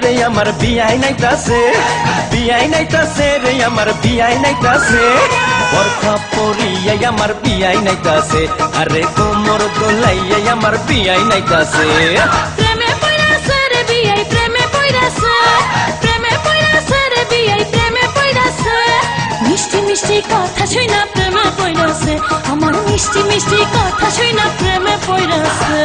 রে আমার বিয়াই নাইতাছে, বিয়াই নাইতাছে রে আমার বিয়াই নাইতাছে, বরখা পরিয়াই আমার বিয়াই নাইতাছে, আরে কোমর দোলাইয়াই আমার বিয়াই নাইতাছে। প্রেমে পইরাছে রে বিয়াই প্রেমে পইরাছে, প্রেমে পইরাছে রে বিয়াই প্রেমে পইরাছে, মিষ্টি মিষ্টি কথা শুইনা প্রেমে পইরাছে, আমার মিষ্টি মিষ্টি কথা শুইনা প্রেমে পইরাছে।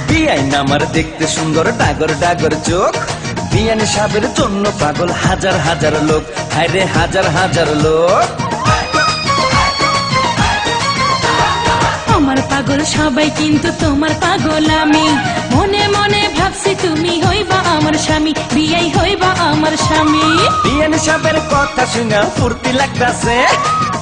বিয়াইন আমার দেখতে সুন্দর ডাগর ডাগর চোখ, বিয়ান সাহেবের জন্য পাগল হাজার হাজার লোক, হায়রে হাজার হাজার লোক। আমার পাগল সবাই কিন্তু তোমার পাগল আমি, মনে মনে ভাবছি তুমি হইবা আমার স্বামী, বিয়াই হইবা আমার স্বামী। বিয়ান সাহেবের কথা শুনা ফুর্তি লাগতাছে,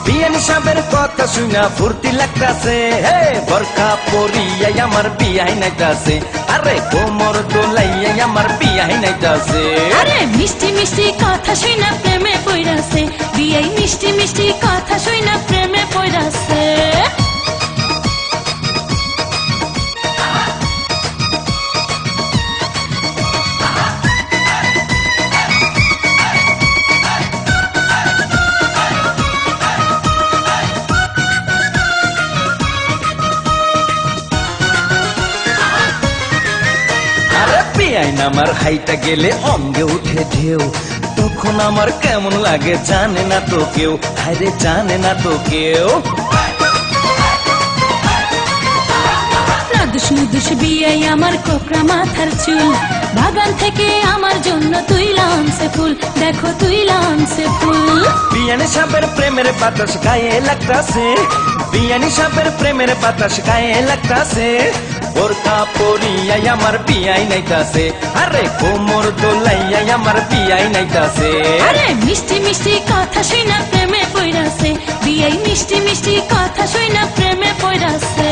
বিয়ান সাহেবের কথা শুনা ফুর্তি লাগতাছে, হে বরখা পরিয়াই আমার বিয়াই নাইতাছে, আরে কোমর দোলাইয়াই আমার বিয়াই নাইতাছে। আরে মিষ্টি মিষ্টি কথা শুইনা প্রেমে পইরাছে, বিয়াই মিষ্টি মিষ্টি কথা শুইনা প্রেমে পইরাছে। বিয়াইন আমার হাইটা গেলে অঙ্গে উঠে ঢেউ, তখন আমার কেমন লাগে জানে না তো কেউ, হায়রে জানে না তো কেউ। নাদুস নুদুস বিয়াই আমার কোকড়া মাথার চুল, বাগান থেকে আমার জন্য তুইলা আনছে ফুল, দেখো তুইলা আনছে ফুল। বিয়ান সাহেবের প্রেমের বাতাস গায়ে লাগতাছে, বিয়ান সাহেবের প্রেমের বাতাস গায়ে লাগতাছে, বোরকা পরিয়াই আমার বিয়াই নাইতাছে, আরে কোমর দোলাইয়াই আমার বিয়াই নাইতাছে। আরে মিষ্টি মিষ্টি কথা শুইনা প্রেমে পইরাছে, বিয়াই মিষ্টি মিষ্টি কথা শুইনা প্রেমে পইরাছে।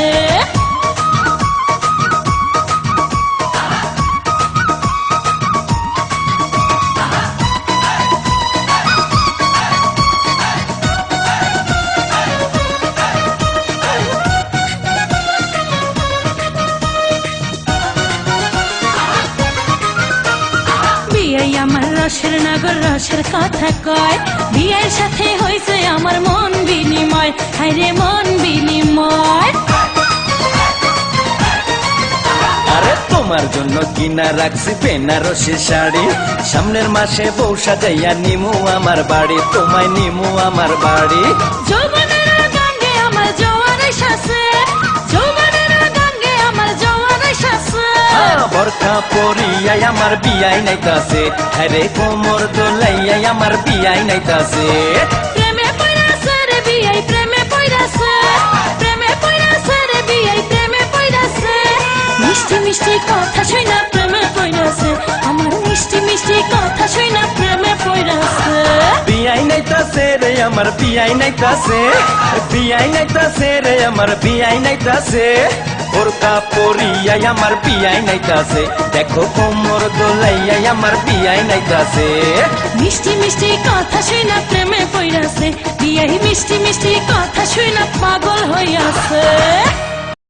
বিয়াই আমার রসের নাগর রসের কথা কয়, বিয়ের সাথে হইছে আমার মন বিনিময়, হায়রে মন বিনিময়। আরে তোমার জন্য কিনা রাখছি বেনারসি শাড়ি, সামনের মাসে বউ সাজাইয়া নিমু আমার বাড়ি, তোমায় নিমু আমার বাড়ি। যৌবনের গঙ্গে আমার জোয়ার এসেছে, যৌবনের গঙ্গে আমার জোয়ার এসেছে। বরখা পরিয়াই আমার বিয়াই নাইতাছে, আরে কোমর দোলাইয়াই আমার বিয়াই নাইতাছে। প্রেমে পইরাছে রে বিয়াই প্রেমে পইরাছে, প্রেমে পইরাছে রে বিয়াই প্রেমে পইরাছে, মিষ্টি মিষ্টি কথা শুইনা প্রেমে পইরাছে, আমার মিষ্টি মিষ্টি কথা শুইনা প্রেমে পইরাছে। বিয়াই নাইতাছে রে আমার বিয়াই নাইতাছে, বিয়াই নাইতাছে রে আমার বিয়াই নাইতাছে, বোরকা পরিয়াই আমার বিয়াই নাইতাছে, দেখো কোমর দোলাইয়াই আমার বিয়াই নাইতাছে। মিষ্টি মিষ্টি কথা শুইনা প্রেমে পইরাছে, বিয়াই মিষ্টি মিষ্টি কথা শুইনা পাগল হইয়াছে।